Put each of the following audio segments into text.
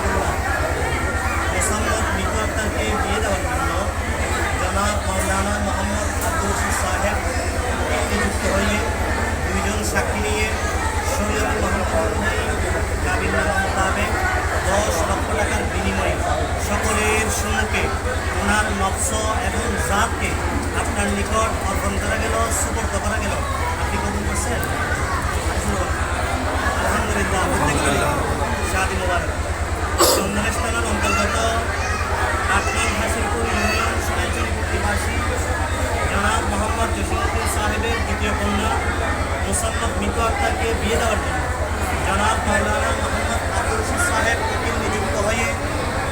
হাফিজুল্লাহ মোসাম্মদ মিতু আক্তারকে বিয়ে দেওয়ার জন্য জনাব মাওলানা মোহাম্মদ আব্দুল রশিদ সাহেব নিযুক্ত হয়ে দুইজন সাক্ষী নিয়ে শরীয়তুল মোহাম্মদ অনুযায়ী কাবিননামা মোতাবেক 10 লক্ষ টাকার বিনিময়ে সকলের সম্মুখে ওনার নফস এবং জাতকে আপনার নিকট অর্পণ করা গেল, সুপর্দ করা গেল। আপনি কবুল করছেন? আলহামদুলিল্লাহ। শাদি মোবারক। চন্দনেশ থানার অন্তর্গত 8 নং হাসিরপুর ইউনিয়ন সোনাইচুরি নিবাসী জনাব মোহাম্মদ জসিমউদ্দিন সাহেবের দ্বিতীয় কন্যা মোসাম্মদ মিতু আক্তারকে বিয়ে দেওয়ার জন্য জনাব মাওলানা মোহাম্মদ আব্দুল রশিদ সাহেব উকিল নিযুক্ত হয়ে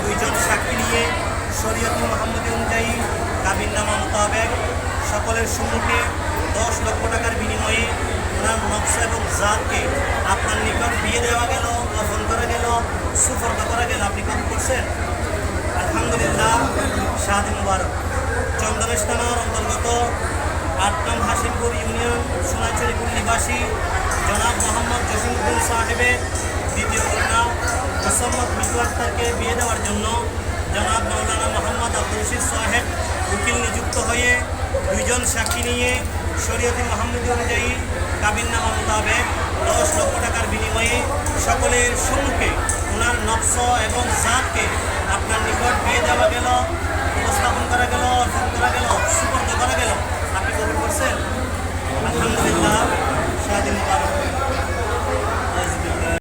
দুইজন সাক্ষী নিয়ে শরীয়তুল মোহাম্মদী অনুযায়ী কাবিননামা মোতাবেক সকলের সম্মুখে 10 লক্ষ টাকার বিনিময়ে ওনার নকশ এবং জাতকে আপনার নিকট বিয়ে দেওয়া গেল, অর্পণ করা গেল, সুপর্দ করা গেল। আপনি কবুল করছেন? আলহামদুলিল্লাহ। শাদি মুবারক। চন্দনেশ থানার অন্তর্গত 8 নং হাসিমপুর ইউনিয়ন সোনাইচুরিপুর নিবাসী জনাব মোহাম্মদ জসিমউদ্দিন সাহেবের দ্বিতীয় কন্যা মোসাম্মদ মিতু আক্তারকে বিয়ে দেওয়ার জন্য জনাব মাওলানা মোহাম্মদ আব্দুল রশিদ সাহেব উকিল নিযুক্ত হয়ে দুইজন সাক্ষী নিয়ে শরীয়তুল মোহাম্মদী অনুযায়ী কাবিননামা মোতাবেক 10 লক্ষ টাকার বিনিময়ে সকলের সম্মুখে ওনার নফস এবং জাতকে আপনার নিকট বিয়ে দেওয়া গেল, উপস্থাপন করা গেল, অর্পণ করা গেল, সুপর্দ করা গেল। আপনি কবুল করছেন? আলহামদুলিল্লাহ। শাদি মুবারক।